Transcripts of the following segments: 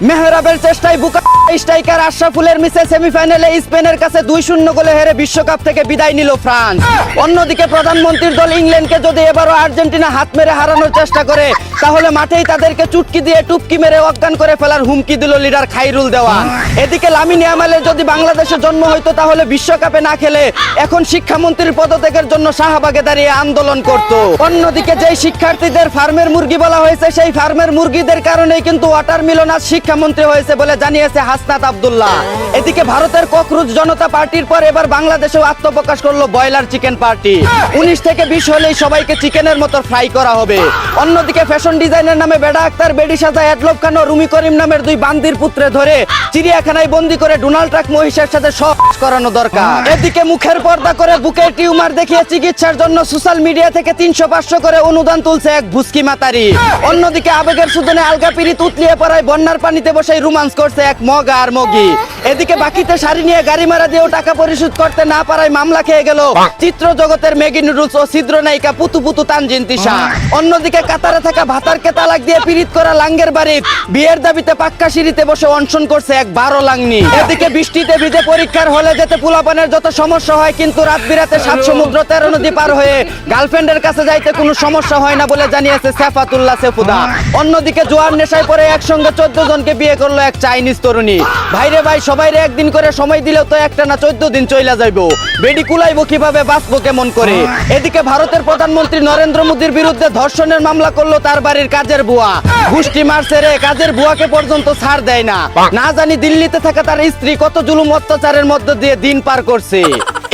মেহরাবের চেষ্টায় বুকা স্ট্রাইকার আশরাফুলের মিসে সেমিফাইনালে স্পেনের কাছে 2-0 গোলে হেরে বিশ্বকাপ থেকে বিদায় নিল ফ্রান্স। অন্যদিকে প্রধানমন্ত্রীর দল ইংল্যান্ডকে যদি এবারও আর্জেন্টিনা হাত মেরে হারানোর চেষ্টা করে তাহলে মাঠেই তাদেরকে চুটকি দিয়ে টুপকি মেরে অজ্ঞান করে ফেলার হুমকি দিল লিডার খাইরুল দেওয়ান। এদিকে লামিন ইয়ামালের যদি বাংলাদেশে জন্ম হইতো তাহলে বিশ্বকাপে না খেলে এখন শিক্ষামন্ত্রীর পদত্যাগের জন্য শাহবাগে দাঁড়িয়ে আন্দোলন করত। অন্যদিকে যেই শিক্ষার্থীদের ফার্মের মুরগি বলা হয়েছে সেই ফার্মের মুরগিদের কারণেই কিন্তু ওয়াটারমেলন আজ শিক্ষামন্ত্রী হয়েছে বলে জানিয়েছে হাসনাত আব্দুল্লাহ। এদিকে ভারতের ককরোচ জনতা পার্টির পর এবার বাংলাদেশেও আত্মপ্রকাশ করলো ব্রয়লার চিকেন পার্টি। 19 থেকে 20 হলেই সবাইকে চিকেনের মতো ফ্রাই করা হবে। অন্যদিকে ফ্যাশন ডিজাইনের নামে বেডা আক্তার, বেডি সাজা, এডলব খান ও রুমি করিম নামের দুই বান্দির পুত্রে ধরে চিড়িয়াখানায় বন্দী করে ডোনাল্ড ট্রাম্প মহিষের সাথে সব করানো দরকার। এদিকে মুখের পর্দা করে বুকের টিউমার দেখিয়ে চিকিৎসার জন্য সোশ্যাল মিডিয়া থেকে 300-500 করে অনুদান তুলছে এক ভুসকি মাতারি। অন্যদিকে আবেগের সুদনে আলগা পিরিত উতলিয়ে পড়ায় বন্যার পানিতে বসে রোমান্স করছে এক মগা আর মগি। এদিকে বাকিতে শাড়ি নিয়ে গাড়ি মারা দিয়েও টাকা পরিশোধ করতে না পারায় মামলা খেয়ে গেল চিত্র জগতের মেগি নুডলস ও ছিদ্র নায়িকা পুতু পুতু তানজিন তিশা। অন্যদিকে কাতারে থাকা ভাতারকে তালাক দিয়ে পিরিত করা লাঙ্গের বাড়ির বিয়ের দাবিতে পাক্কা সিঁড়িতে বসে অনশন করছে এক 12 লাংনি। এদিকে বৃষ্টিতে ভিজে পরীক্ষার হলে যেতে পোলাপানের যত সমস্যা হয় কিন্তু রাত বিরাতে 7 সমুদ্র 13 নদী পার হয়ে গার্লফ্রেন্ডের কাছে যাইতে কোনো সমস্যা হয় না বলে জানিয়েছে সেফাতুল্লাহ সেফুদা। অন্যদিকে জোয়ার নেশায় পরে একসঙ্গে 14 জনকে বিয়ে করলো এক চাইনিজ তরুণী। ভাইরে ভাই, সবাইরে একদিন করে সময় দিলেও তো একটা না 14 দিন চইলা যাইবো। বেডি কুলাইবো কিভাবে, বাঁচবো কেমন করে। এদিকে ভারতের প্রধানমন্ত্রী নরেন্দ্র মোদীর বিরুদ্ধে ধর্ষণের মামলা করলো তার বাড়ির কাজের বুয়া। গুষ্টি মারছে রে, কাজের বুয়াকে পর্যন্ত ছাড় দেয় না। না জানি দিল্লিতে থাকা তার স্ত্রী কত জুলুম অত্যাচারের মধ্যে দিয়ে দিন পার করছে।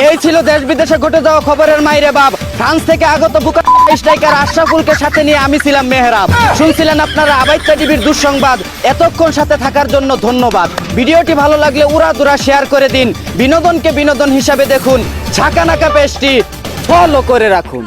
এই ছিল দেশ বিদেশে ঘটে যাওয়া খবরের মাইরে বাপ। ফ্রান্স থেকে আগত বুকা স্ট্রাইকার আশরাফুলকে সাথে নিয়ে আমি ছিলাম মেহরাব। শুনছিলেন আপনারা আবাইত্যা টিভির দুঃসংবাদ। এতক্ষণ সাথে থাকার জন্য ধন্যবাদ। ভিডিওটি ভালো লাগলে উড়াদুরা শেয়ার করে দিন। বিনোদনকে বিনোদন হিসাবে দেখুন। ঝাঁকানাকা পেজটি ফলো করে রাখুন।